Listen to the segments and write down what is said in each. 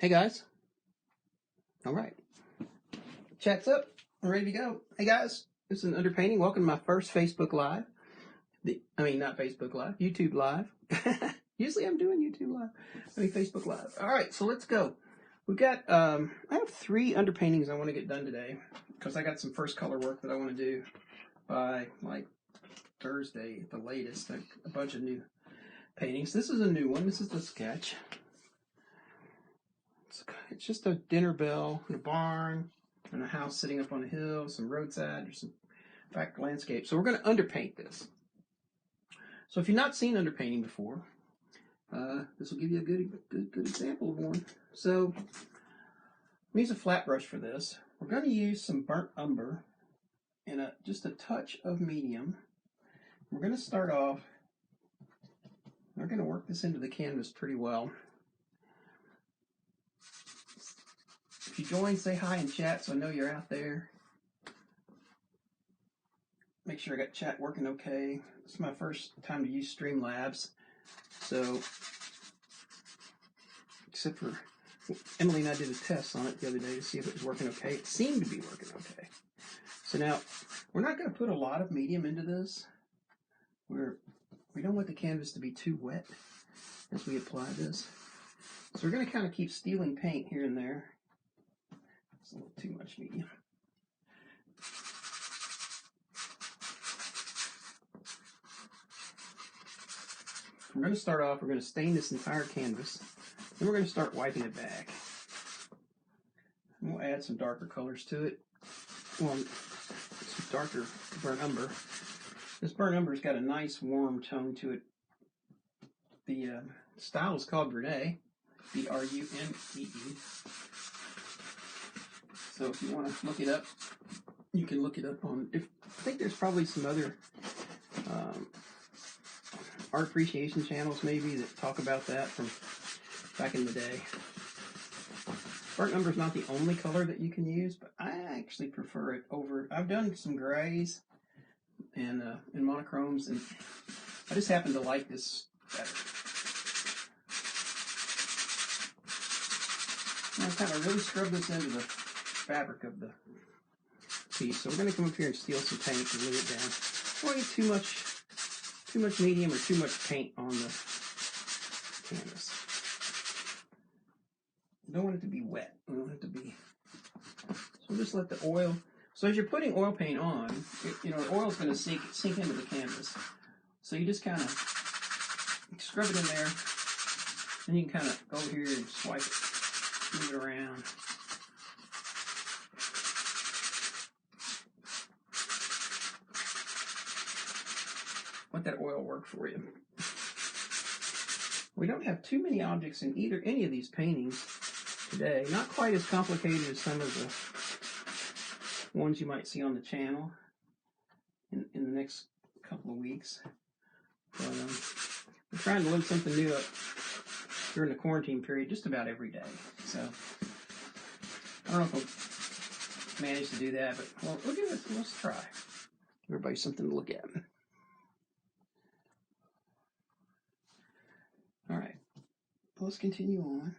Hey guys. All right. Chat's up. I'm ready to go. Hey guys, this is an underpainting. Welcome to my first Facebook Live. Not Facebook Live, YouTube Live. Usually I'm doing YouTube Live. Facebook Live. All right, so let's go. We've got, I have 3 underpaintings I want to get done today because I got some first color work that I want to do by like Thursday at the latest. Like a bunch of new paintings. This is a new one. This is the sketch. It's just a dinner bell and a barn and a house sitting up on a hill, some roadside, or some back landscape. So we're going to underpaint this. So if you've not seen underpainting before, this will give you a good example of one. So I'm use a flat brush for this. We're going to use some burnt umber and just a touch of medium. We're going to start off. We're going to work this into the canvas pretty well. If you join, say hi in chat so I know you're out there. Make sure I got chat working okay. It's my first time to use Streamlabs. So, except for Emily and I did a test on it the other day to see if it was working okay. It seemed to be working okay. So now, we're not going to put a lot of medium into this. We don't want the canvas to be too wet as we apply this. So we're going to kind of keep stealing paint here and there. It's a little too much medium. We're going to start off, we're going to stain this entire canvas. Then we're going to start wiping it back. And we'll add some darker colors to it. Well, some darker burnt umber. This burnt umber's got a nice warm tone to it. The style is called Brunette, B-R-U-N-E-E. So if you want to look it up, you can look it up on, I think there's probably some other art appreciation channels maybe that talk about that from back in the day. Burnt umber is not the only color that you can use, but I actually prefer it over, I've done some grays and monochromes, and I just happen to like this better. And I kind of really scrub this into the fabric of the piece. So we're going to come up here and steal some paint and lay it down. I don't want to get too much medium or too much paint on the canvas. You don't want it to be wet. We don't want it to be. So we'll just let the oil. So as you're putting oil paint on, the oil's going to sink into the canvas. So you just kind of scrub it in there, and you can kind of go over here and swipe it, move it around. Let that oil work for you. We don't have too many objects in any of these paintings today. Not quite as complicated as some of the ones you might see on the channel in the next couple of weeks. But we're trying to load something new up during the quarantine period just about every day. So I don't know if we'll manage to do that, but we'll give it. Let's try. Give everybody something to look at. All right, let's continue on.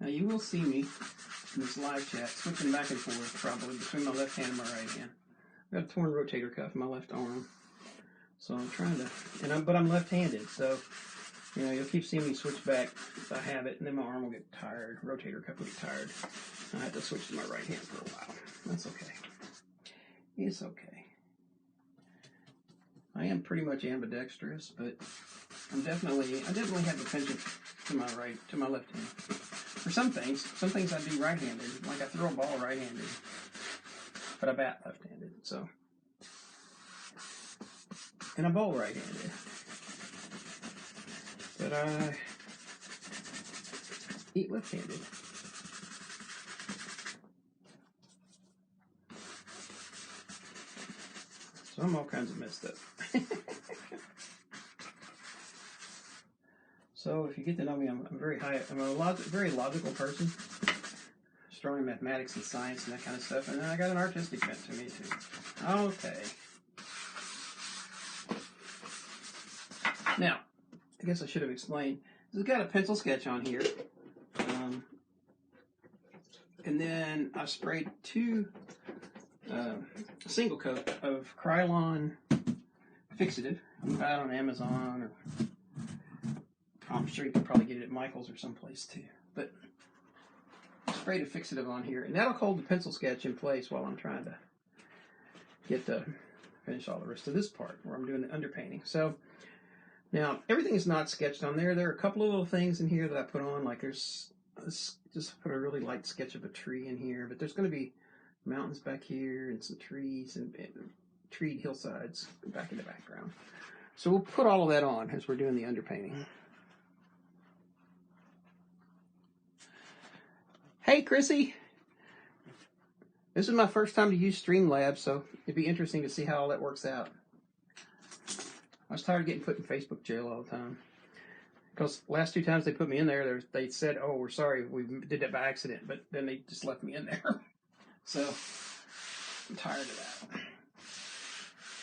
Now you will see me in this live chat switching back and forth probably between my left hand and my right hand. I've got a torn rotator cuff in my left arm, so I'm trying to, but I'm left-handed, so you'll keep seeing me switch back if I have it, and then my arm will get tired, rotator cuff will get tired. I have to switch to my right hand for a while. That's okay. It's okay. I am pretty much ambidextrous, but I definitely have a penchant to my left hand. For some things I do right-handed, like I throw a ball right-handed, but I bat left-handed, so. And I bowl right-handed. But but I eat left-handed. So I'm all kinds of messed up. So if you get to know me, I'm a very logical person, strong in mathematics and science and that kind of stuff, and then I got an artistic bent to me too. Okay. Now, I guess I should have explained. I've got a pencil sketch on here, and then I sprayed a single coat of Krylon fixative. You can buy it on Amazon, or I'm sure you can probably get it at Michael's or someplace too. But I sprayed a fixative on here, and that'll hold the pencil sketch in place while I'm trying to finish all the rest of this part where I'm doing the underpainting. So now everything is not sketched on there. There are a couple of little things in here that I put on, like just put a really light sketch of a tree in here, but there's going to be mountains back here and some trees and treed hillsides back in the background. So we'll put all of that on as we're doing the underpainting. Hey, Chrissy. This is my first time to use Streamlabs, so it'd be interesting to see how all that works out. I was tired of getting put in Facebook jail all the time. Because last 2 times they put me in there, they said, oh, we're sorry, we did that by accident, but then they just left me in there. So, I'm tired of that.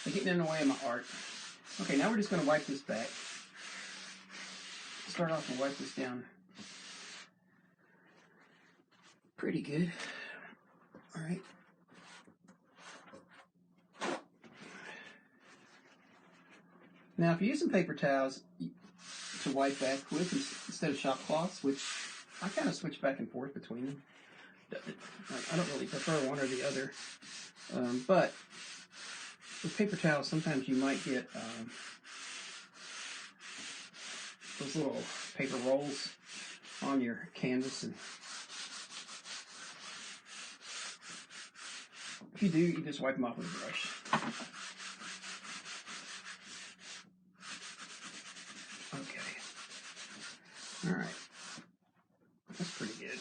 They're getting in the way of my art. Okay, now we're just going to wipe this back. Start off and wipe this down pretty good. All right. Now, if you're using paper towels to wipe back with instead of shop cloths, which I kind of switch back and forth between them. I don't really prefer one or the other. But with paper towels, sometimes you might get those little paper rolls on your canvas, and if you do, you just wipe them off with a brush. Okay. All right. That's pretty good.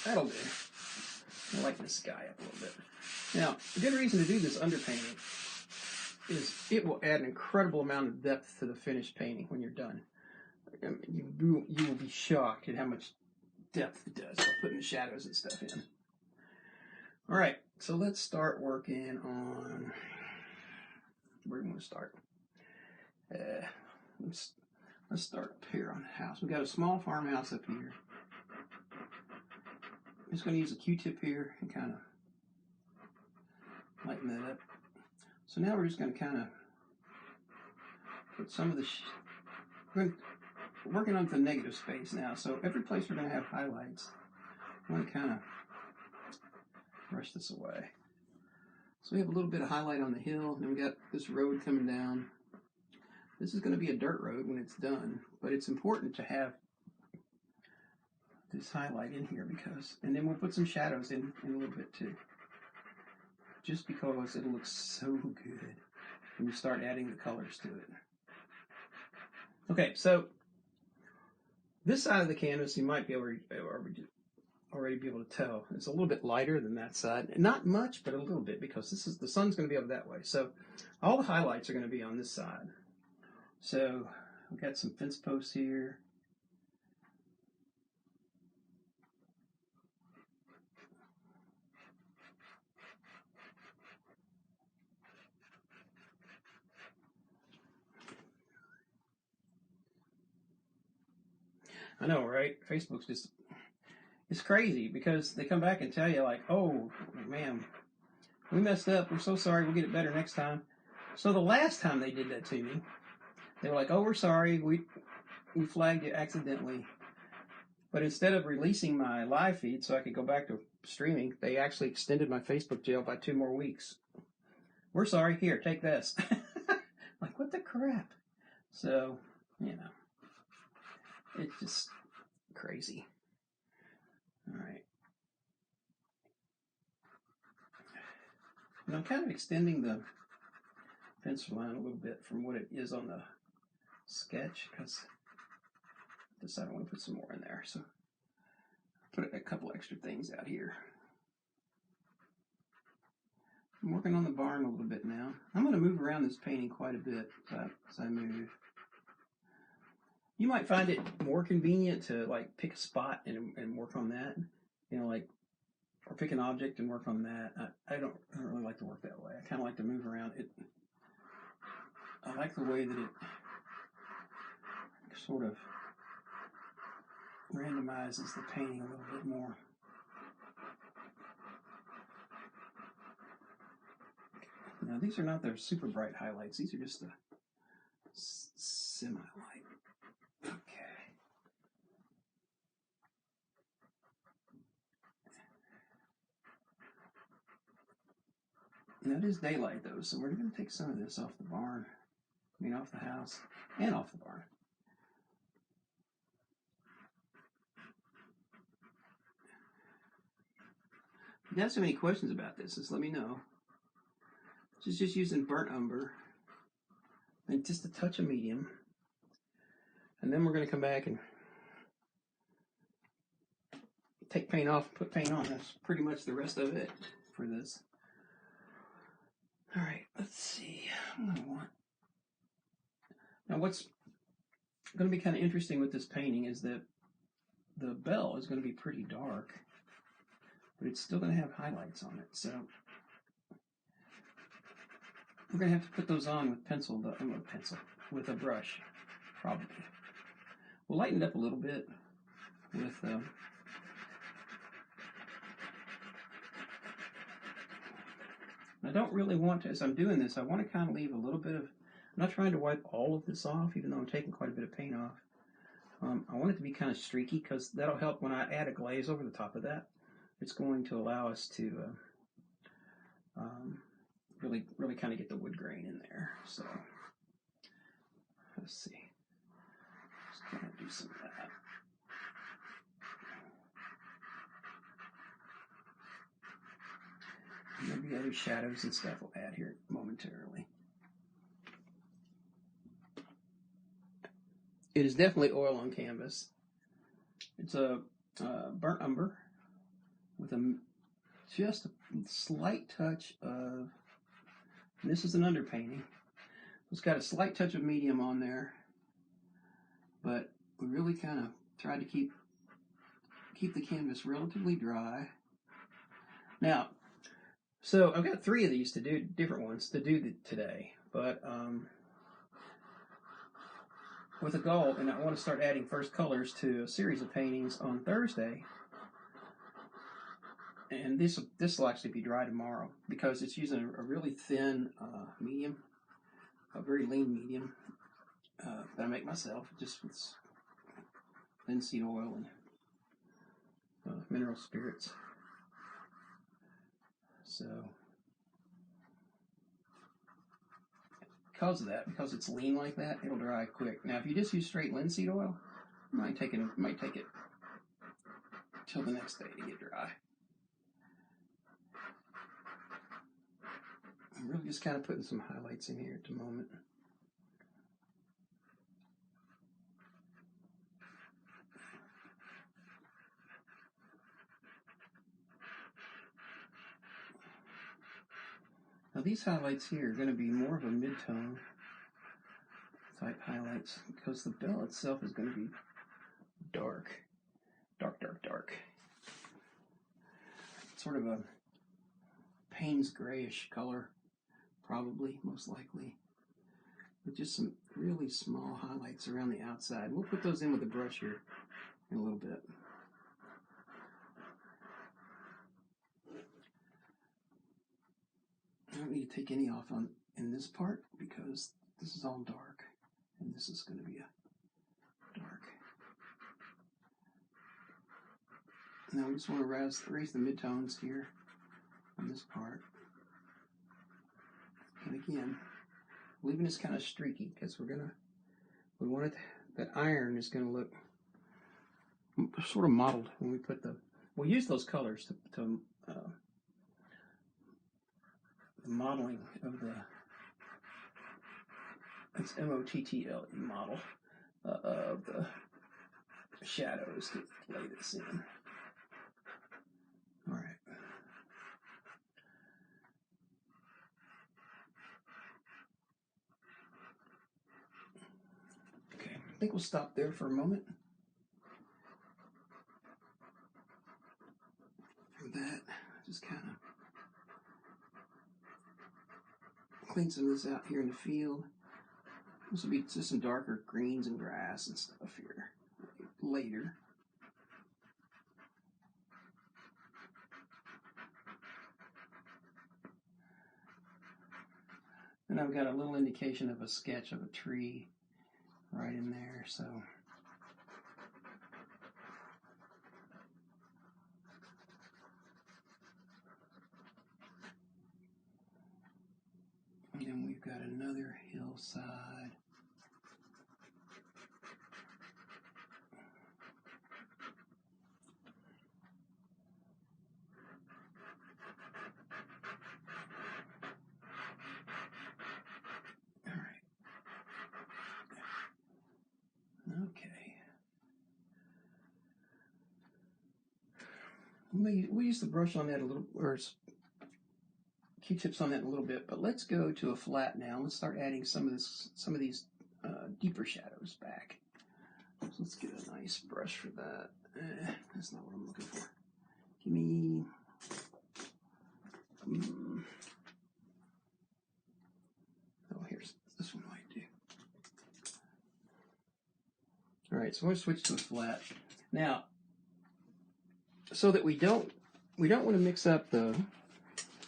That'll do. I like this sky up a little bit. Now, a good reason to do this underpainting is it will add an incredible amount of depth to the finished painting when you're done. You will be shocked at how much depth it does by putting the shadows and stuff in. All right, so let's start working on, where do we want to start? Let's start up here on the house. We've got a small farmhouse up here. I'm just going to use a Q-tip here and kind of lighten that up. So now we're just going to kind of put some of the, we're working on the negative space now. So every place we're going to have highlights, I'm going to kind of brush this away. So we have a little bit of highlight on the hill, and then we got this road coming down. This is going to be a dirt road when it's done, but it's important to have this highlight in here because, and then we'll put some shadows in a little bit too. Just because it looks so good when you start adding the colors to it. Okay, so this side of the canvas, you might be able to already be able to tell. It's a little bit lighter than that side. Not much, but a little bit, because this is the sun's going to be over that way. So all the highlights are going to be on this side. So we've got some fence posts here. I know, right? Facebook's just, it's crazy because they come back and tell you like, oh, man, we messed up. We're so sorry. We'll get it better next time. So the last time they did that to me, they were like, oh, we're sorry. We flagged it accidentally. But instead of releasing my live feed so I could go back to streaming, they actually extended my Facebook jail by 2 more weeks. We're sorry. Here, take this. Like, what the crap? So, you know. It's just crazy. All right. And I'm kind of extending the pencil line a little bit from what it is on the sketch because decide I want to put some more in there. So put a couple extra things out here. I'm working on the barn a little bit now. I'm going to move around this painting quite a bit as I move. You might find it more convenient to like pick a spot and work on that, you know, like, or pick an object and work on that. I don't really like to work that way. I kind of like to move around it. I like the way that it sort of randomizes the painting a little bit more. Now these are not their super bright highlights. These are just the semi-light. Okay. Now it is daylight though, so we're going to take some of this off the barn. I mean off the house and off the barn. If you guys have any questions about this, just let me know. Just using burnt umber and just a touch of medium. And then we're going to come back and take paint off and put paint on. That's pretty much the rest of it for this. All right, let's see. I'm going to want... Now what's going to be kind of interesting with this painting is that the bell is going to be pretty dark, but it's still going to have highlights on it. So we're going to have to put those on with with a brush, probably. We'll lighten it up a little bit with I don't really want to, as I'm doing this, I want to kind of leave a little bit of, I'm not trying to wipe all of this off, even though I'm taking quite a bit of paint off. I want it to be kind of streaky, because that'll help when I add a glaze over the top of that. It's going to allow us to really kind of get the wood grain in there. So let's see. Just kind of do some of that. Maybe other shadows and stuff we'll add here momentarily. It is definitely oil on canvas. It's a burnt umber with just a slight touch of, and this is an underpainting. It's got a slight touch of medium on there, but we really kind of tried to keep the canvas relatively dry. Now, so I've got 3 of these to do, different ones to do today, but with a goal, and I want to start adding first colors to a series of paintings on Thursday. And this will actually be dry tomorrow because it's using a really thin medium, a very lean medium that I make myself, just with linseed oil and mineral spirits. So because of that, because it's lean like that, it'll dry quick. Now, if you just use straight linseed oil, it might take it till the next day to get dry. I'm really just kind of putting some highlights in here at the moment. Now these highlights here are going to be more of a mid-tone type highlights because the bell itself is going to be dark. Sort of a Payne's grayish color, probably, most likely. With just some really small highlights around the outside. We'll put those in with the brush here in a little bit. I don't need to take any off in this part because this is all dark and this is going to be a dark. Now we just want to raise the midtones here on this part. And again, leaving this kind of streaky because we want it, that iron is going to look sort of mottled when we put we'll use those colors to the modeling of it's M-O-T-T-L-E model of shadows to lay this in. All right. Okay, I think we'll stop there for a moment. For that, just kind of clean some of this out here in the field. This will be just some darker greens and grass and stuff here later. And I've got a little indication of a sketch of a tree right in there, so. And then we've got another hillside. Okay. We'll use the brush on that a little, or Q-tips on that a little bit, but let's go to a flat now. Let's start adding some of these deeper shadows back. So let's get a nice brush for that. That's not what I'm looking for. Give me. Oh, here's this one might do. All right, so I'm going to switch to a flat now. So that we don't want to mix up the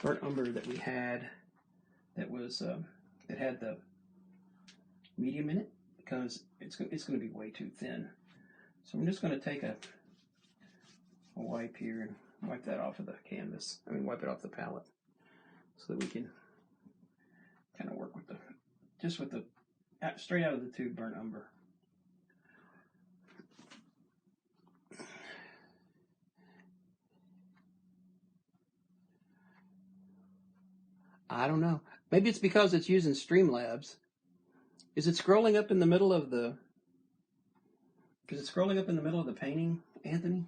burnt umber that we had that was that had the medium in it, because it's going to be way too thin. So I'm just going to take a wipe here and wipe that off of the canvas. I mean, wipe it off the palette, so that we can kind of work with the straight out of the tube burnt umber. I don't know. Maybe it's because it's using Streamlabs. Is it scrolling up in the middle of the? Is it scrolling up in the middle of the painting, Anthony?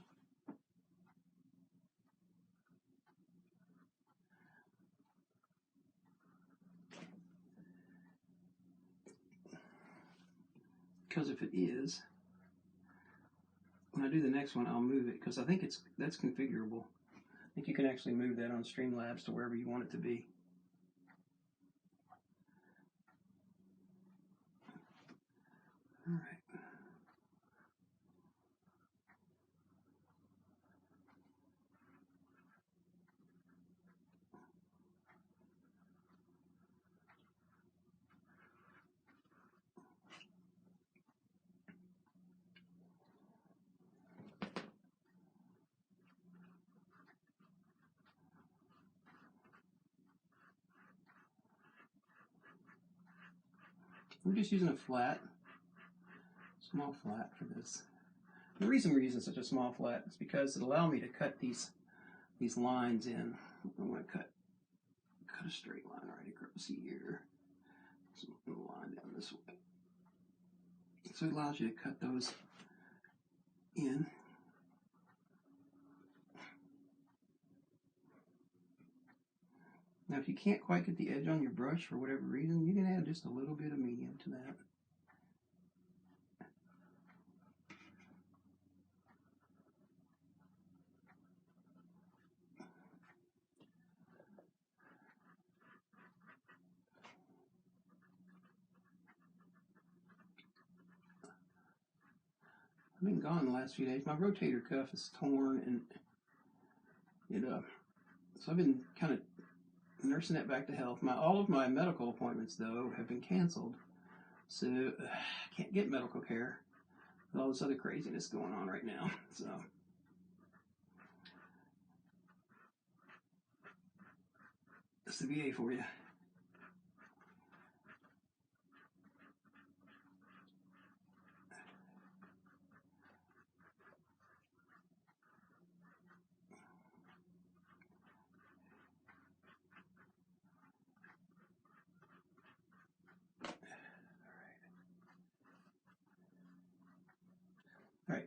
Because if it is, when I do the next one, I'll move it, because I think that's configurable. I think you can actually move that on Streamlabs to wherever you want it to be. All right. We're just using a flat, small flat for this. The reason we're using such a small flat is because it allows me to cut these lines in. I'm going to cut a straight line right across here. So I'm going to line down this way. So it allows you to cut those in. Now, if you can't quite get the edge on your brush for whatever reason, you can add just a little bit of medium to that. I've been gone the last few days. My rotator cuff is torn, and so I've been kind of nursing it back to health. All of my medical appointments, though, have been canceled, so I can't get medical care with all this other craziness going on right now. So that's the VA for you. All right.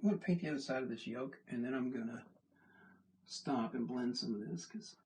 I'm going to paint the other side of this yoke, and then I'm going to stop and blend some of this, because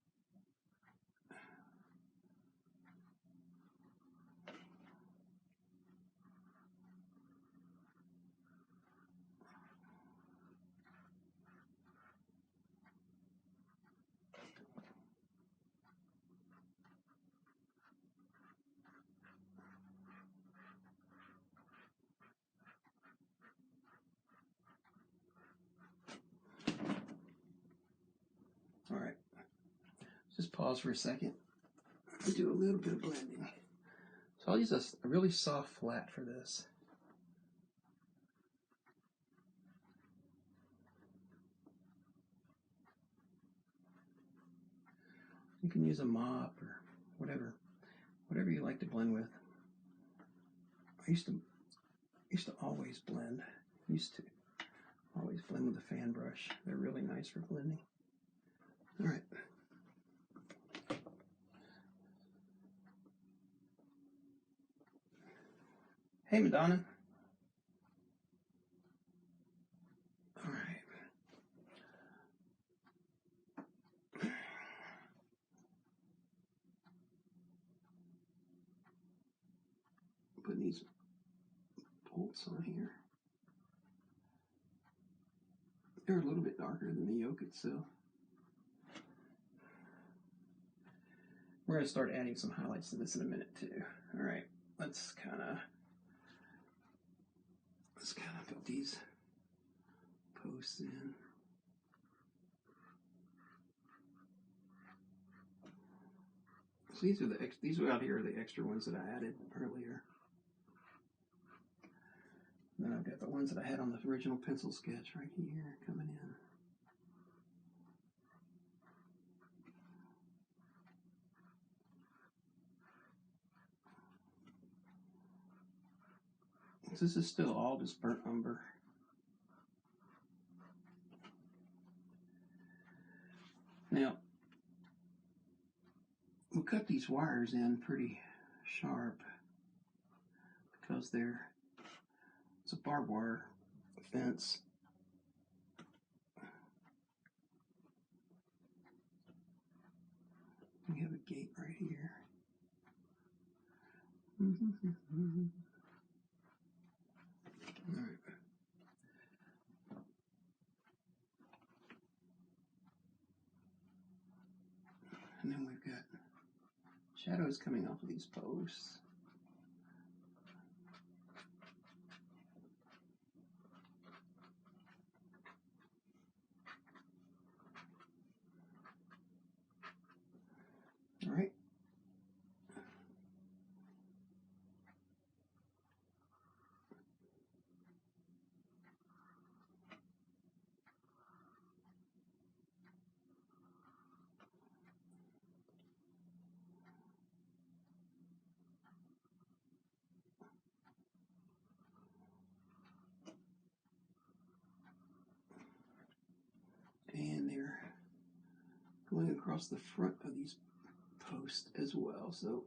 all right, just pause for a second and do a little bit of blending. So I'll use a really soft flat for this. You can use a mop or whatever you like to blend with. I used to always blend. Used to always blend with a fan brush. They're really nice for blending. All right. Hey, Madonna. All right. Putting these bolts on here. They're a little bit darker than the yoke itself. We're going to start adding some highlights to this in a minute too. All right, let's kind of put these posts in. So these are out here are the extra ones that I added earlier. And then I've got the ones that I had on the original pencil sketch right here coming in. This is still all just burnt umber. Now, we'll cut these wires in pretty sharp because it's a barbed wire fence. We have a gate right here. All right. And then we've got shadows coming off of these posts. All right. And they're going across the front of these posts as well. So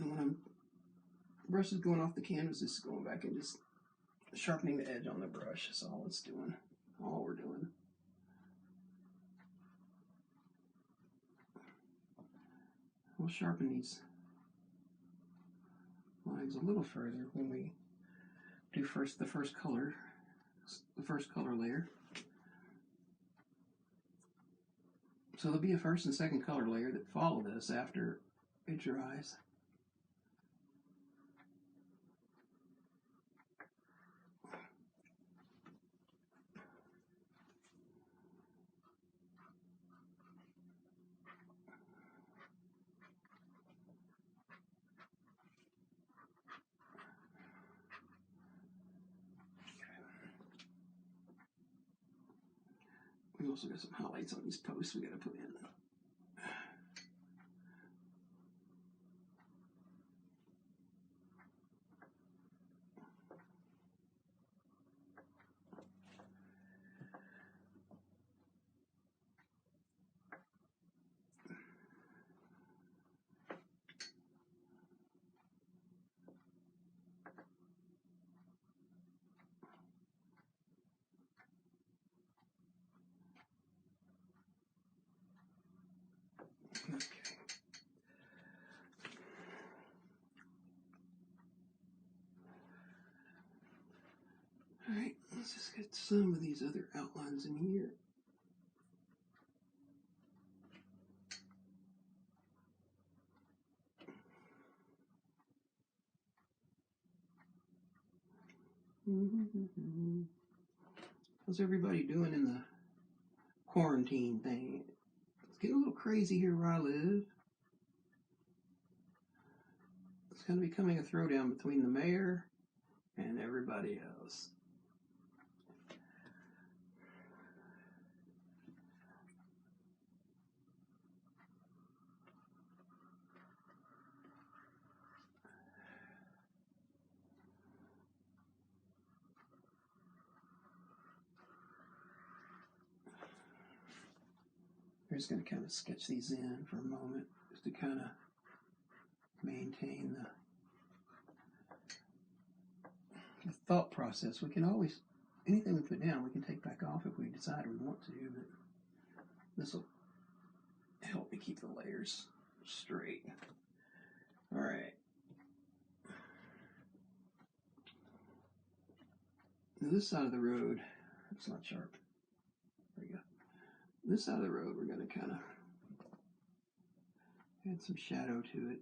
and when brush is going off the canvas, this is going back and just sharpening the edge on the brush. That's all it's doing. All we're doing. We'll sharpen these lines a little further when we do the first color layer. So there'll be a first and second color layer that follow this after it dries. We also got some highlights on these posts we got to put in. Okay. Alright, let's just get some of these other outlines in here. How's everybody doing in the quarantine thing? It's getting a little crazy here where I live. It's kind of becoming a throwdown between the mayor and everybody else. I'm just going to kind of sketch these in for a moment, just to kind of maintain the thought process. We can always, anything we put down, we can take back off if we decide we want to, but this will help me keep the layers straight. All right. Now this side of the road, it's not sharp. There we go. This side of the road, we're going to kind of add some shadow to it,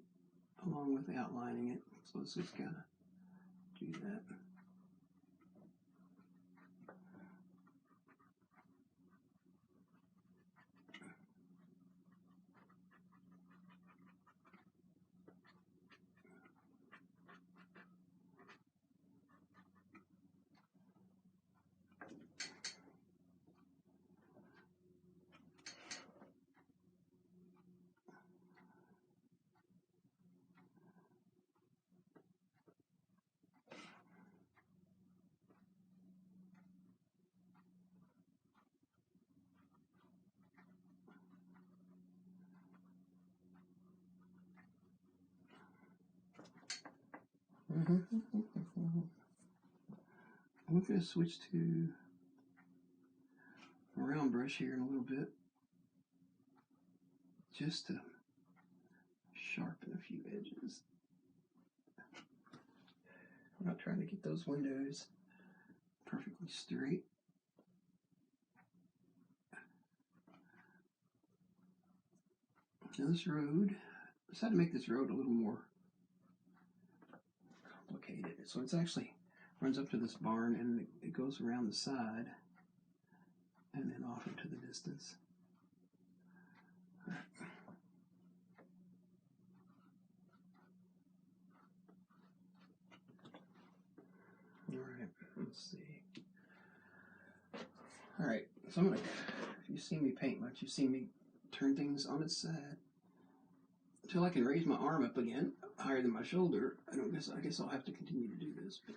along with outlining it. So let's just kind of do that. I'm going to switch to a round brush here in a little bit, just to sharpen a few edges. I'm not trying to get those windows perfectly straight. Now this road, I decided to make this road a little more complicated. So it's actually runs up to this barn and it goes around the side and then off into the distance. All right, let's see. All right, so I'm gonna, if you see me paint much, you see me turn things on its side until I can raise my arm up again, higher than my shoulder. I guess I'll have to continue to do this, but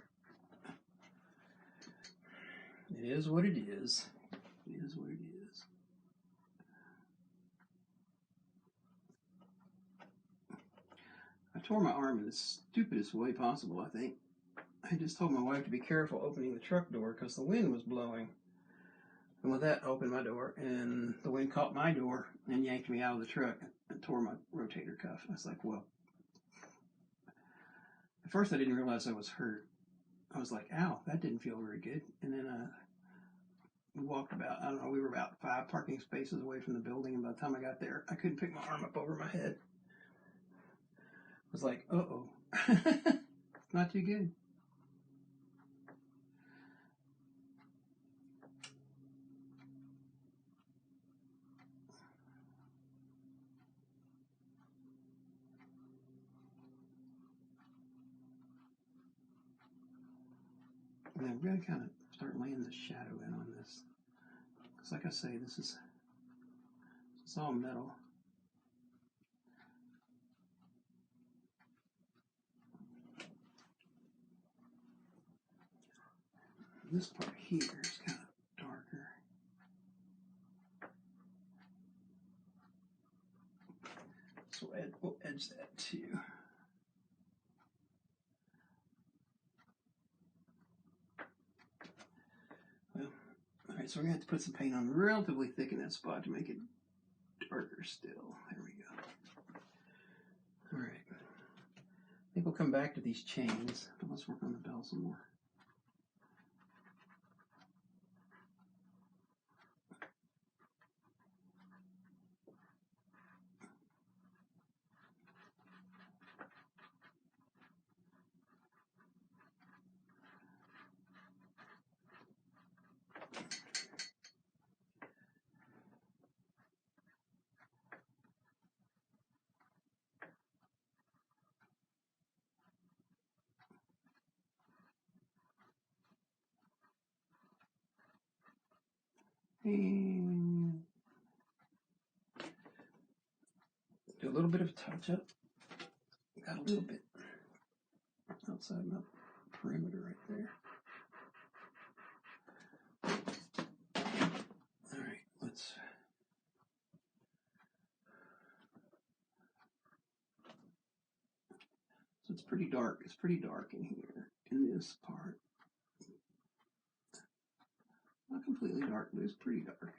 it is what it is. It is what it is. I tore my arm in the stupidest way possible, I think. I just told my wife to be careful opening the truck door because the wind was blowing. And with that, I opened my door, and the wind caught my door and yanked me out of the truck and tore my rotator cuff. I was like, well, at first I didn't realize I was hurt. I was like, ow, that didn't feel very good. And then we walked about, I don't know, we were about 5 parking spaces away from the building, and by the time I got there, I couldn't pick my arm up over my head. I was like, uh-oh, not too good. And then we're going to kind of start laying the shadow in on this. Because like I say, this is all metal. This part here is kind of darker. So we'll edge that too. Well, all right, so we're going to have to put some paint on relatively thick in that spot to make it darker still. There we go. think we'll come back to these chains, but let's work on the bell some more. And do a little bit of a touch up. Got a little bit outside my perimeter right there. All right, let's. So it's pretty dark. It's pretty dark in here, in this part. Not completely dark, but it's pretty dark.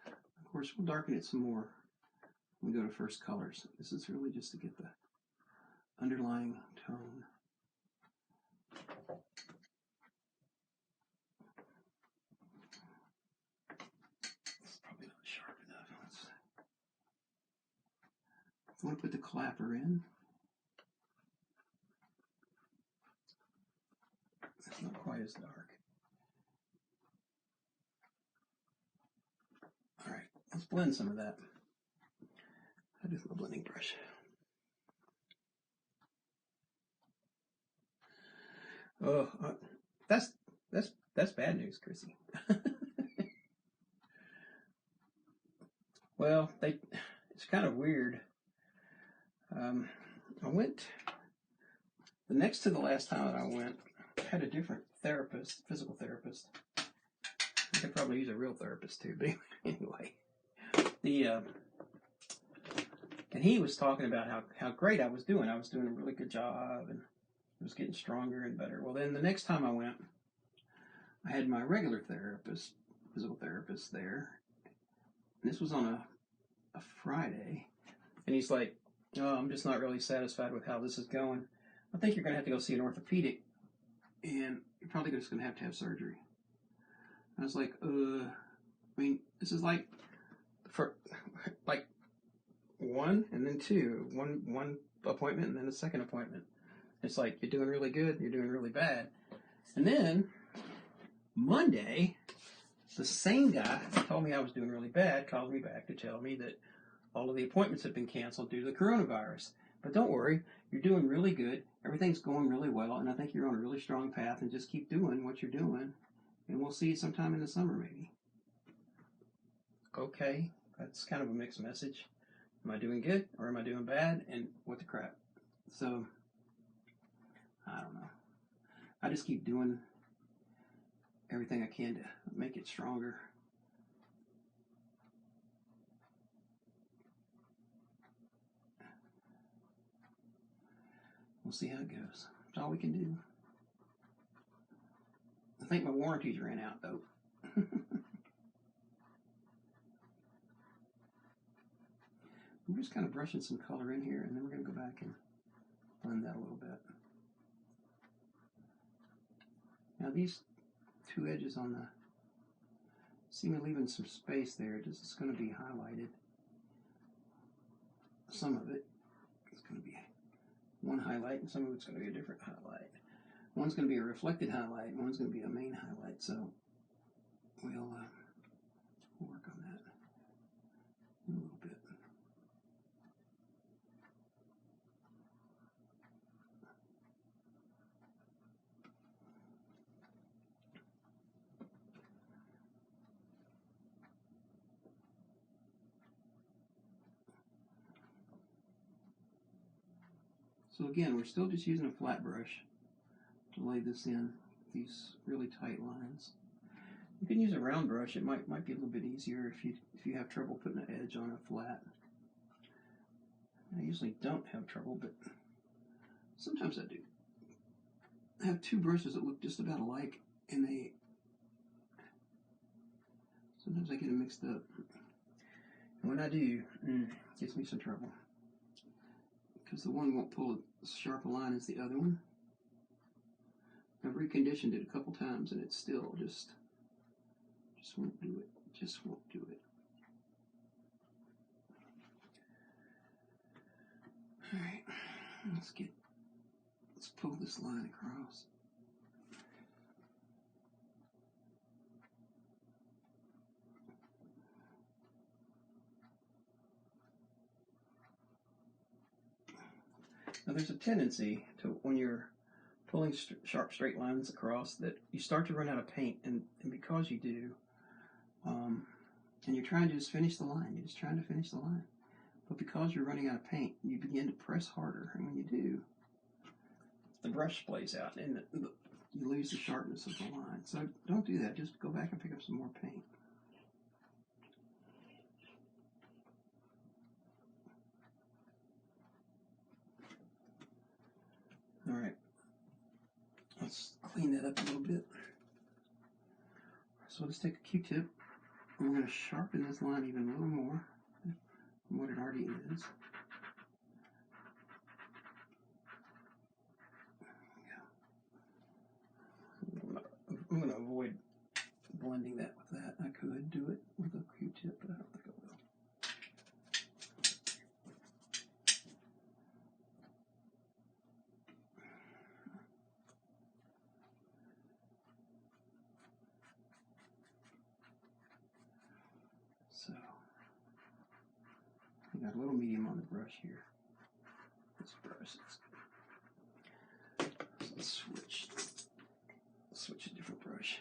Of course, we'll darken it some more when we go to first colors. This is really just to get the underlying tone. It's probably not sharp enough. I want to put the clapper in. It's not quite as dark. All right, let's blend some of that. I do my blending brush. Oh, that's bad news, Chrissy. Well, it's kind of weird. I went the next to the last time that I went. I had a different therapist, physical therapist. I could probably use a real therapist too, but anyway, and he was talking about how great I was doing. I was doing a really good job, and I was getting stronger and better. Well, then the next time I went, I had my regular therapist, physical therapist there. And this was on a Friday, and he's like, "Oh, I'm just not really satisfied with how this is going. I think you're going to have to go see an orthopedic, and you're probably just going to have surgery." I was like, I mean, this is like for like one and then two, one appointment and then a second appointment. It's like you're doing really good, you're doing really bad, and then Monday, the same guy who told me I was doing really bad called me back to tell me that all of the appointments have been canceled due to the coronavirus. But don't worry, you're doing really good. Everything's going really well, and I think you're on a really strong path, and just keep doing what you're doing, and we'll see you sometime in the summer, maybe. Okay, that's kind of a mixed message. Am I doing good, or am I doing bad, and what the crap? So, I don't know. I just keep doing everything I can to make it stronger. We'll see how it goes. That's all we can do. I think my warranties ran out, though. I'm just kind of brushing some color in here, and then we're going to go back and blend that a little bit. Now these two edges on the, see me leaving some space there, this is going to be highlighted. Some of it is going to be one highlight, and some of it's going to be a different highlight. One's going to be a reflected highlight, and one's going to be a main highlight, so we'll work on that in a little bit. So again, we're still just using a flat brush to lay this in, these really tight lines. You can use a round brush. It might be a little bit easier if you have trouble putting an edge on a flat. I usually don't have trouble, but sometimes I do. I have two brushes that look just about alike, and they Sometimes I get them mixed up. And when I do, it gets me some trouble. Because the one won't pull as sharp a line as the other one. I've reconditioned it a couple times and it still just won't do it. Just won't do it. Alright, let's pull this line across. Now there's a tendency to, when you're pulling sharp straight lines across, that you start to run out of paint, and because you do, and you're trying to just finish the line, you're just trying to finish the line, but because you're running out of paint, you begin to press harder, and when you do, the brush splays out, and you lose the sharpness of the line. So don't do that, just go back and pick up some more paint. Alright, let's clean that up a little bit. So let's take a Q-tip, and we're going to sharpen this line even a little more than what it already is. I'm going to avoid blending that with that. I could do it with a Q-tip, but I don't think I will. So, I got a little medium on the brush here. This brush is good. So let's switch a different brush.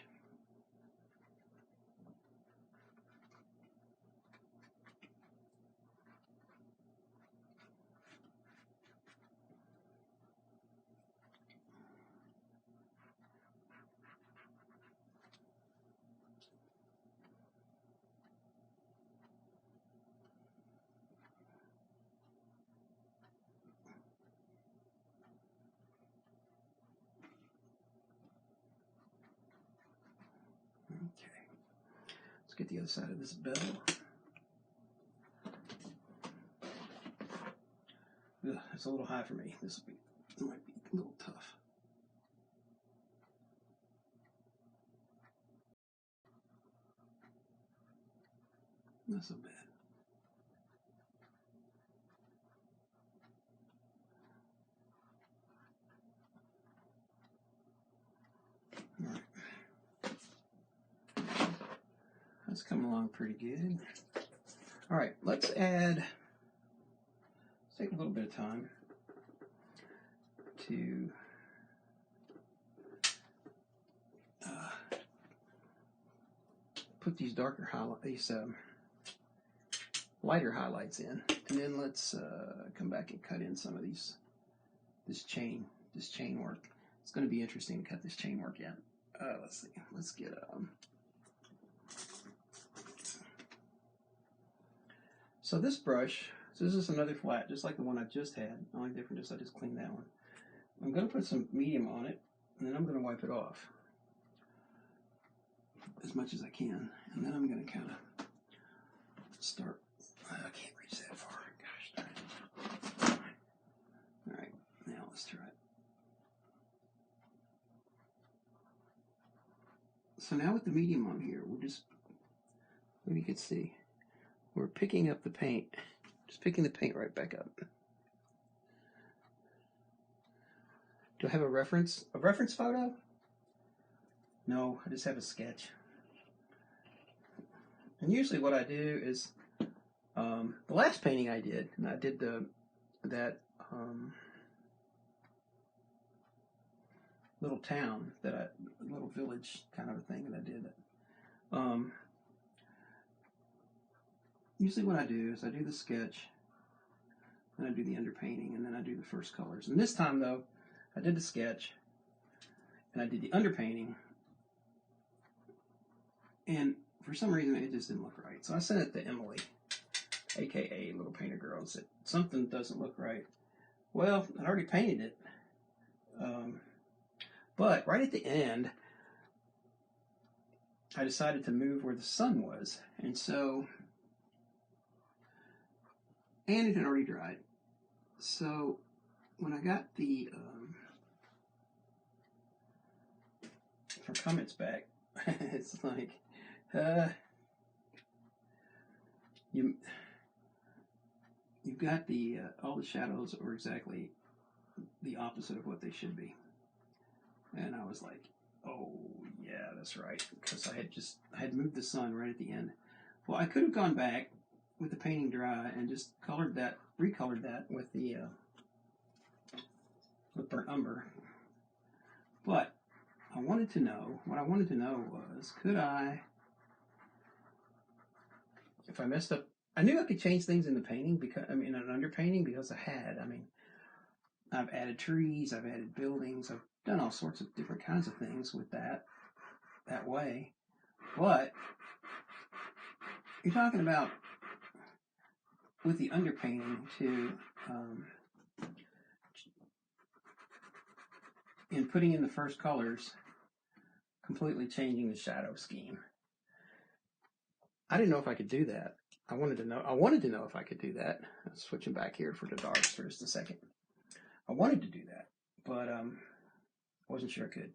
Okay, let's get the other side of this bell. Ugh, it's a little high for me. This might be a little tough. Not so bad. All right. That's coming along pretty good. All right, let's take a little bit of time to put these lighter highlights in, and then let's come back and cut in some of this chain work. It's going to be interesting to cut this chain work in. Let's see. Let's get So this brush, this is another flat, just like the one I just had. The only difference is I just cleaned that one. I'm going to put some medium on it, and then I'm going to wipe it off as much as I can, and then I'm going to kind of start. I can't reach that far. Gosh darn it. All right, now let's try it. So now with the medium on here, we're just, maybe you can see, we're picking up the paint, just picking the paint right back up. Do I have a reference photo? No, I just have a sketch. And usually what I do is, the last painting I did, and I did that little town, little village kind of a thing that I did. Usually what I do is I do the sketch, then I do the underpainting, and then I do the first colors. And this time though, I did the sketch, and I did the underpainting, and for some reason it just didn't look right. So I sent it to Emily, aka Little Painter Girl, and said, something doesn't look right. Well, I already painted it. But right at the end, I decided to move where the sun was. And so, and it had already dried. So when I got the from comments back, it's like you've got the all the shadows are exactly the opposite of what they should be. And I was like, oh yeah, that's right, because I had moved the sun right at the end. Well, I could have gone back with the painting dry and just recolored that with the Burnt Umber. But what I wanted to know was, could I, if I messed up, I knew I could change things in the painting because, in an underpainting, because I've added trees, I've added buildings, I've done all sorts of different kinds of things with that way. But you're talking about with the underpainting to in putting in the first colors, completely changing the shadow scheme. I didn't know if I could do that. I wanted to know if I could do that. I'm switching back here for the darks for just a second. I wanted to do that, but wasn't sure I could.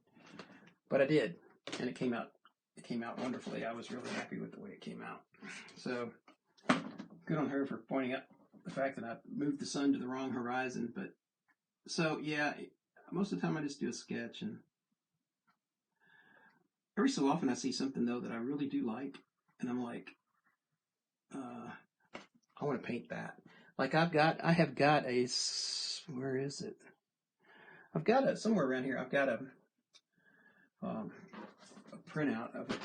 But I did, and it came out wonderfully. I was really happy with the way it came out. So good on her for pointing out the fact that I moved the sun to the wrong horizon. But so yeah, most of the time I just do a sketch, and every so often I see something though that I really do like, and I'm like, I want to paint that. Like I have got a, where is it? I've got a, somewhere around here, I've got a printout of a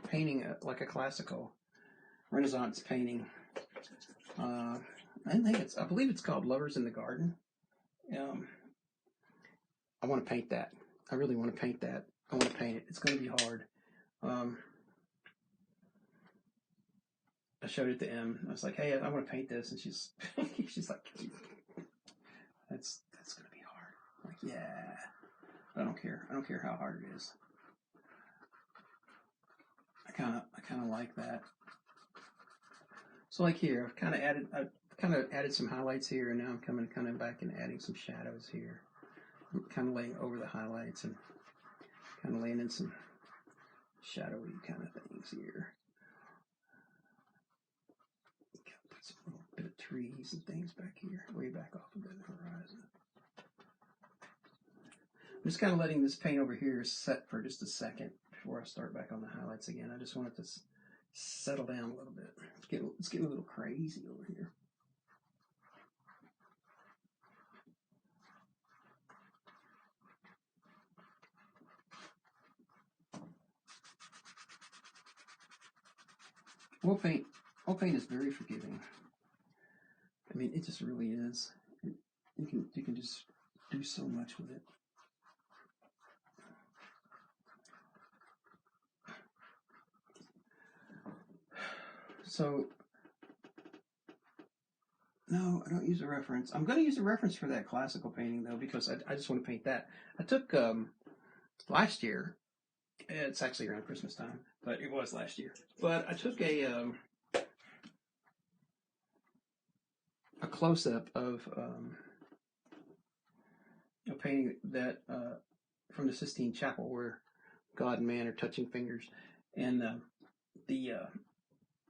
painting, like a classical Renaissance painting. I believe it's called Lovers in the Garden. I want to paint that. I really want to paint that. I want to paint it. It's going to be hard. I showed it to Em. I was like, hey, I want to paint this. And she's like, that's going to be hard. I'm like, yeah, I don't care. I don't care how hard it is. I kind of like that. So like here, I've kind of added some highlights here, and now I'm coming back and adding some shadows here. I'm kind of laying over the highlights and kind of laying in some shadowy kind of things here. Put some little bit of trees and things back here, way back off of the horizon. I'm just kind of letting this paint over here set for just a second before I start back on the highlights again. I just want it to settle down a little bit. It's getting a little crazy over here. Oil paint is very forgiving. I mean, it just really is. You can just do so much with it. So, no, I don't use a reference. I'm going to use a reference for that classical painting, though, because I just want to paint that. I took, last year, it's actually around Christmas time, but it was last year. But I took a close-up of a painting that from the Sistine Chapel where God and man are touching fingers, and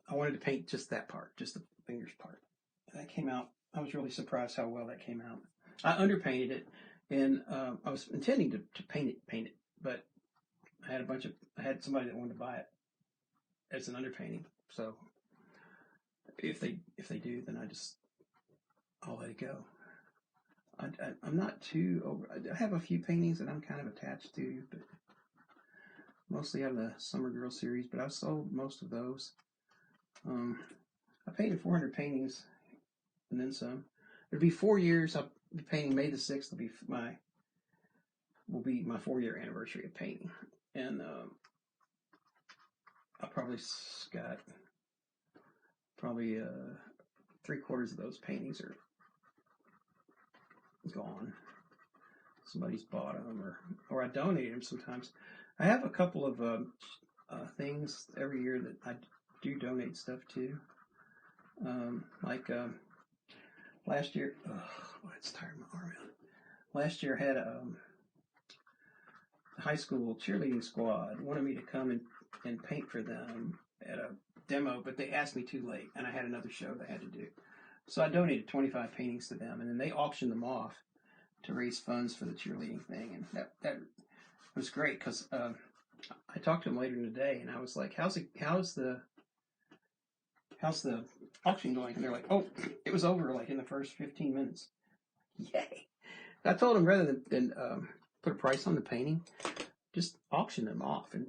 I wanted to paint just that part, just the fingers part. That came out. I was really surprised how well that came out. I underpainted it, and I was intending to paint it, but I had somebody that wanted to buy it as an underpainting. So if they do, then I'll let it go. I'm not too over. I have a few paintings that I'm kind of attached to, but mostly out of the Summer Girl series. But I've sold most of those. I painted 400 paintings and then some. It'll be 4 years. I'll be painting May the 6th. Will be my 4-year anniversary of painting, and I probably got 3/4 of those paintings are gone. Somebody's bought them, or I donated them sometimes. I have a couple of things every year that I do donate stuff to. Like last year, it's tiring my arm out. Last year I had a high school cheerleading squad wanted me to come and paint for them at a demo, but they asked me too late, and I had another show that I had to do. So I donated 25 paintings to them, and then they auctioned them off to raise funds for the cheerleading thing, and that was great because I talked to them later in the day, and I was like, "How's the auction going?" And they're like, "Oh, it was over like in the first 15 minutes." Yay! I told them rather than put a price on the painting, just auction them off and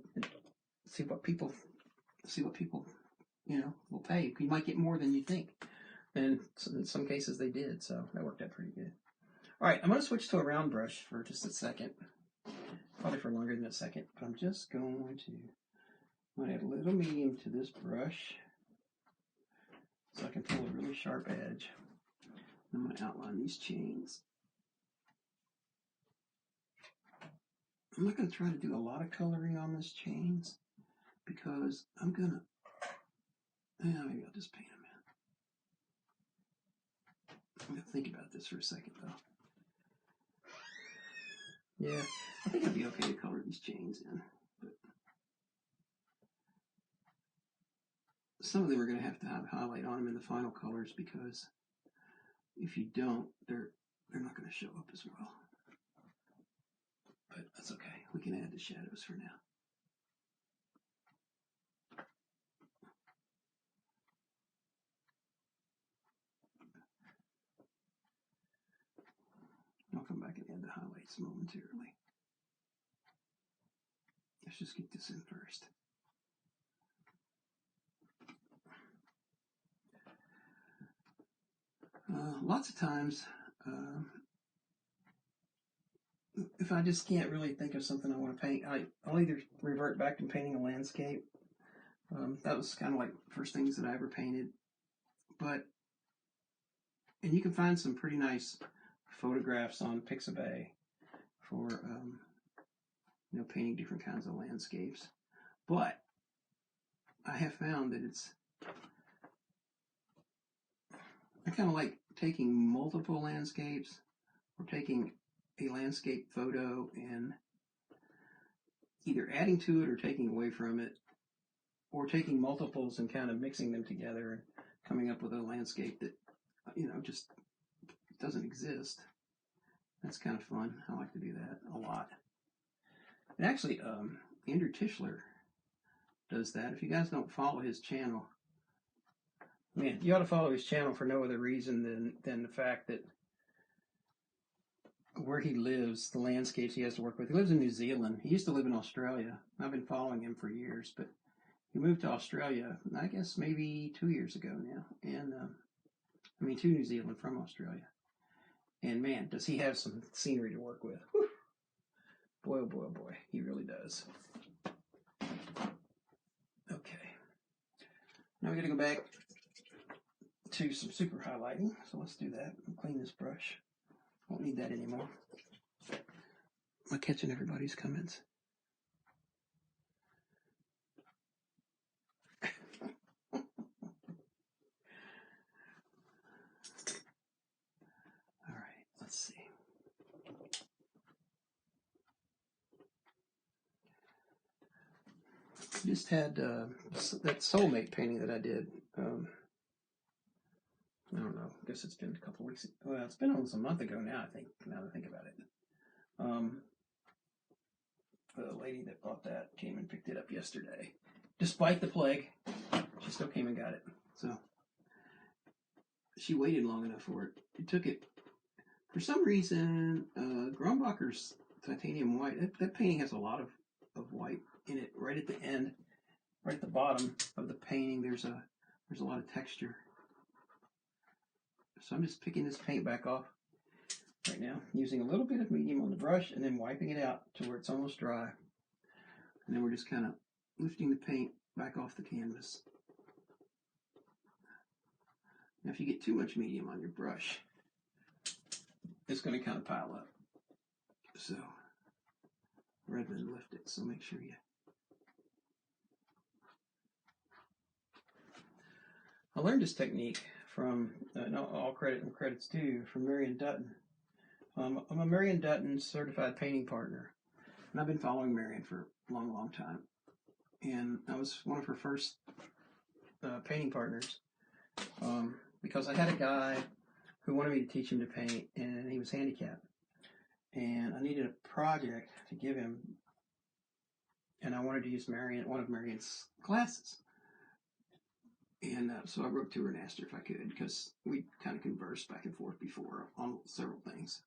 see what people will pay. You might get more than you think, and in some cases they did, so that worked out pretty good. All right, I'm going to switch to a round brush for just a second, probably for longer than a second, but I'm just going to add a little medium to this brush so I can pull a really sharp edge. I'm going to outline these chains. I'm not going to try to do a lot of coloring on these chains because maybe I'll just paint them in. I'm going to think about this for a second though. Yeah, I think it'd be okay to color these chains in, but some of them are going to have highlight on them in the final colors because if you don't, they're not going to show up as well. But that's okay. We can add the shadows for now. I'll come back and add the highlights momentarily. Let's just get this in first. Lots of times, if I just can't really think of something I want to paint, I'll either revert back to painting a landscape. That was kind of like the first things that I ever painted. And you can find some pretty nice photographs on Pixabay for painting different kinds of landscapes. But I have found that I kind of like taking multiple landscapes or taking a landscape photo and either adding to it or taking away from it, or taking multiples and kind of mixing them together and coming up with a landscape that just doesn't exist. That's kind of fun. I like to do that a lot. And actually, Andrew Tischler does that. If you guys don't follow his channel, man, you ought to follow his channel for no other reason than the fact that where he lives, the landscapes he has to work with. He lives in New Zealand. He used to live in Australia. I've been following him for years, but he moved to Australia, I guess maybe 2 years ago now. And to New Zealand from Australia. And man, does he have some scenery to work with. Whew. Boy, oh boy, oh boy, he really does. Okay. Now we got to go back to some super highlighting. So let's do that. I'll clean this brush. Won't need that anymore. Am I catching everybody's comments? All right, let's see. Just had that soulmate painting that I did. I don't know. I guess it's been a couple weeks. Well, it's been almost a month ago now, I think, now that I think about it. The lady that bought that came and picked it up yesterday. Despite the plague, she still came and got it. So she waited long enough for it. It took it, for some reason, Grumbacher's titanium white, that painting has a lot of white in it. Right at the end, right at the bottom of the painting, there's a lot of texture. So I'm just picking this paint back off right now, using a little bit of medium on the brush and then wiping it out to where it's almost dry. And then we're just kind of lifting the paint back off the canvas. Now if you get too much medium on your brush, it's going to kind of pile up. So rather than lift it, so make sure you learned this technique from, all credit and credit's due, from Marion Dutton. I'm a Marion Dutton certified painting partner, and I've been following Marion for a long, long time. And I was one of her first painting partners because I had a guy who wanted me to teach him to paint, and he was handicapped. And I needed a project to give him, and I wanted to use one of Marion's classes. And so I wrote to her and asked her if I could, because we kind of conversed back and forth before on several things.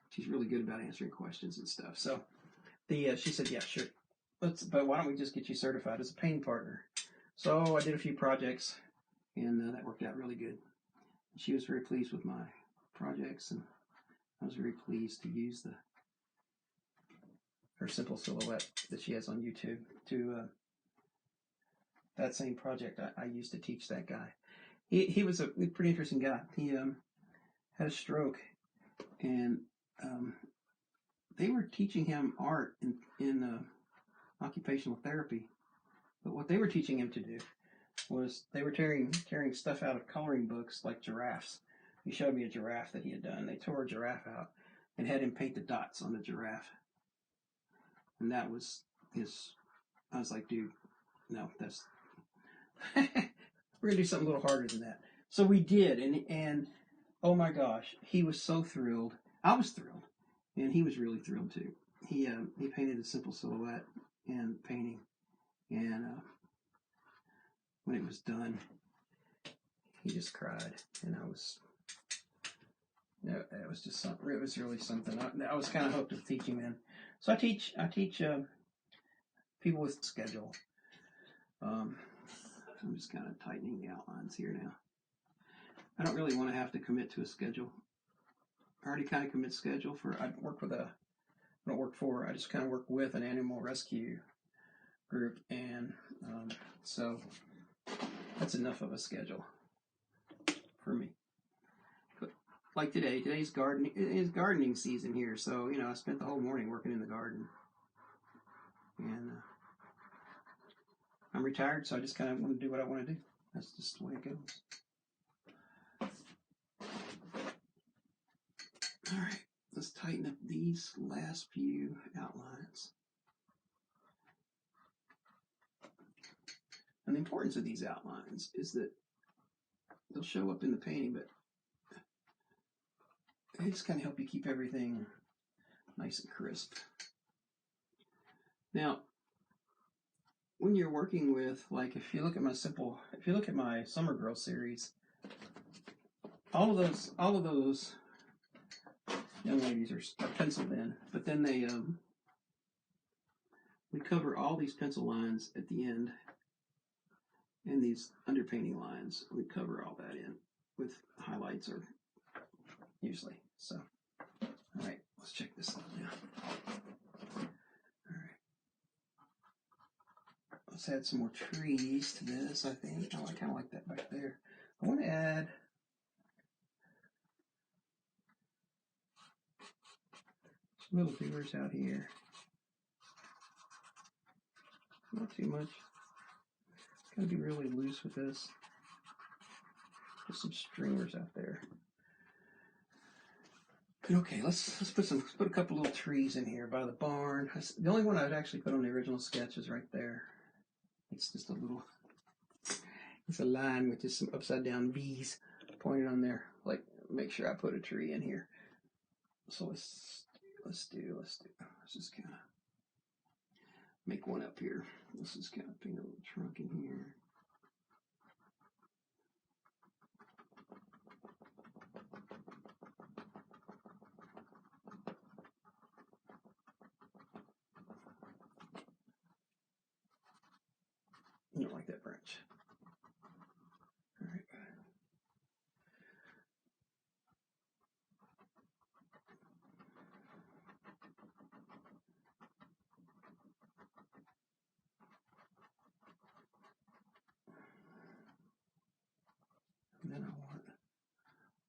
She's really good about answering questions and stuff. So she said, yeah, sure. But why don't we just get you certified as a painting partner? So I did a few projects, and that worked out really good. She was very pleased with my projects, and I was very pleased to use her simple silhouette that she has on YouTube to that same project I used to teach that guy. He was a pretty interesting guy. He had a stroke, and they were teaching him art in occupational therapy. But what they were teaching him to do was they were tearing stuff out of coloring books like giraffes. He showed me a giraffe that he had done. They tore a giraffe out and had him paint the dots on the giraffe. And that was I was like, dude, no, that's, we're going to do something a little harder than that. So we did, and oh my gosh, he was so thrilled. I was thrilled, and he was really thrilled too. He painted a simple silhouette and painting, and when it was done, he just cried, and it was just something. It was really something. I was kind of hooked with teaching men. So I teach people with schedule. I'm just kind of tightening the outlines here now. I don't really want to have to commit to a schedule. I already kind of commit schedule I just kind of work with an animal rescue group, and so that's enough of a schedule for me. But like today's gardening season here, so I spent the whole morning working in the garden, and I'm retired, so I just kind of want to do what I want to do. That's just the way it goes. All right, let's tighten up these last few outlines. And the importance of these outlines is that they'll show up in the painting, but they just kind of help you keep everything nice and crisp. Now, when you're working with, like, if you look at my Summer Girl series, all of those young ladies are penciled in, but then we cover all these pencil lines at the end, and these underpainting lines, we cover all that in with highlights, or usually. So, all right, let's check this out now. All right, let's add some more trees to this. I think I kind of like that back there. I want to add some little fingers out here. Not too much. Gotta be really loose with this. Just some stringers out there. Okay, let's put a couple little trees in here by the barn. The only one I would actually put on the original sketch is right there. It's just it's a line with just some upside down V's pointed on there. Like, make sure I put a tree in here. So let's just kind of make one up here. Let's just kind of paint a little trunk in here. You don't like that branch. All right. And then I want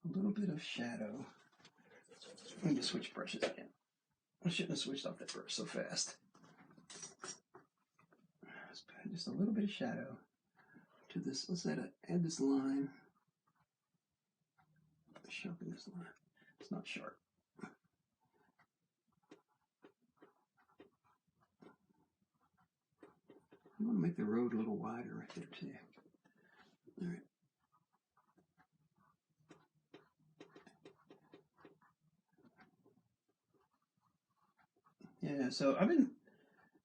a little bit of shadow. Let me just switch brushes again. I shouldn't have switched off that brush so fast. Just a little bit of shadow to this. Let's add this line. Sharpen this line. It's not sharp. I'm going to make the road a little wider right there too. All right. Yeah, so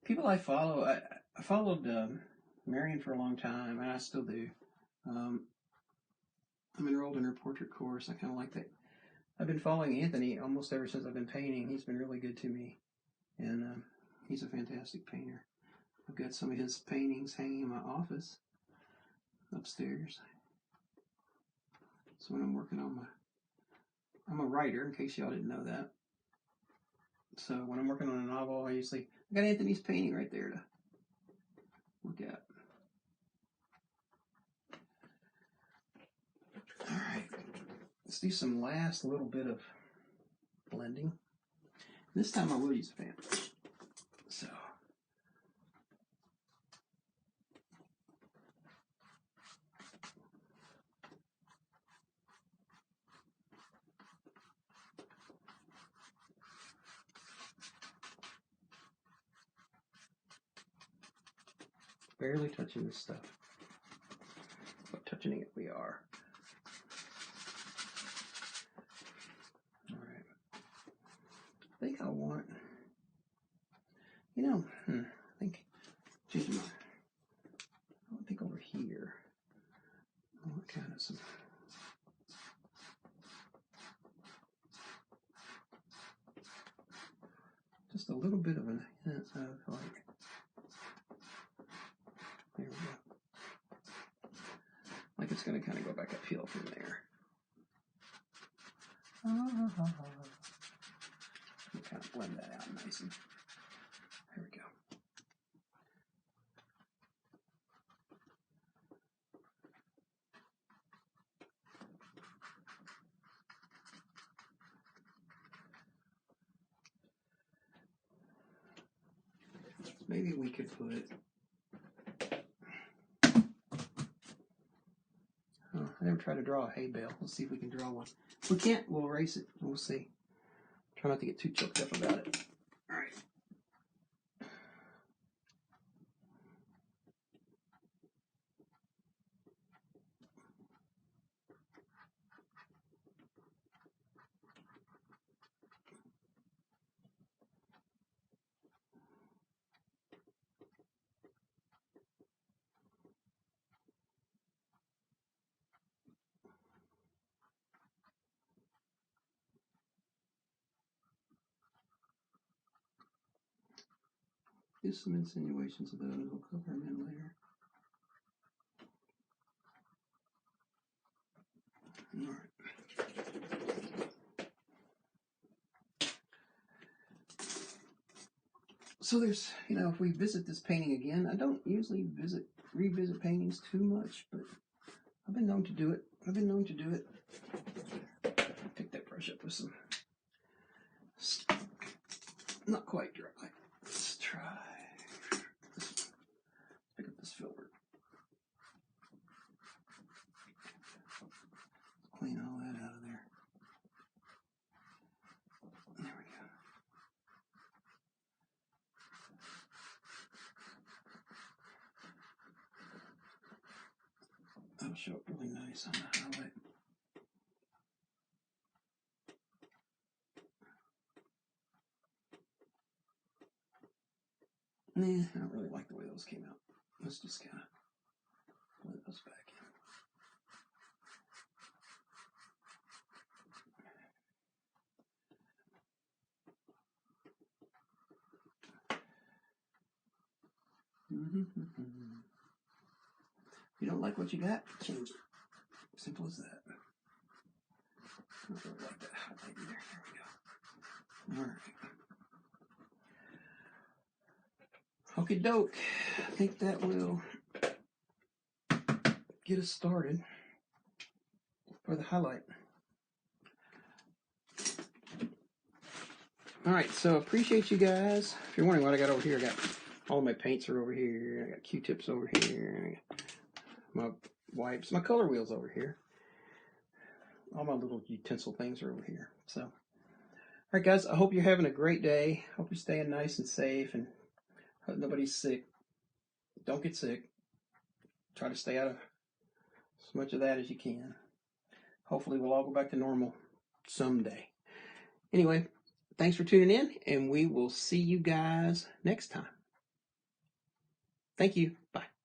people I follow, I followed Marion for a long time, and I still do. I'm enrolled in her portrait course. I kind of like that. I've been following Anthony almost ever since I've been painting. He's been really good to me, and he's a fantastic painter. I've got some of his paintings hanging in my office upstairs. So when I'm working on I'm a writer, in case y'all didn't know that. So when I'm working on a novel, I got Anthony's painting right there to look at. All right, let's do some last little bit of blending. This time I will use a fan. So. Barely touching this stuff, but touching it we are. All right. I think I want, I think over here, I want kind of just a little bit of a hint of like, there we go. Like it's going to kind of go back uphill from there. We'll kind of blend that out nice and there we go. Maybe we could put, I never tried to draw a hay bale. Let's see if we can draw one. If we can't, we'll erase it. We'll see. Try not to get too choked up about it. All right. Do some insinuations of those. We'll cover them in later. All right. So there's, if we visit this painting again, I don't usually revisit paintings too much, but I've been known to do it. Pick that brush up with some, not quite dry. Let's try. Pick up this filbert. Clean all that out of there. There we go. That'll show up really nice on the highlight. I don't really like the way those came out. Let's just kind of blend those back in. If you don't like what you got, change it. Simple as that. I don't really like that highlight either. There we go. All right. Okie doke. I think that will get us started for the highlight. All right, so appreciate you guys. If you're wondering what I got over here, I got all my paints are over here. I got Q-tips over here. my wipes, my color wheel's over here. All my little utensil things are over here. So, all right, guys, I hope you're having a great day. Hope you're staying nice and safe and hope nobody's sick. Don't get sick. Try to stay out of as much of that as you can. Hopefully, we'll all go back to normal someday. Anyway, thanks for tuning in, and we will see you guys next time. Thank you. Bye.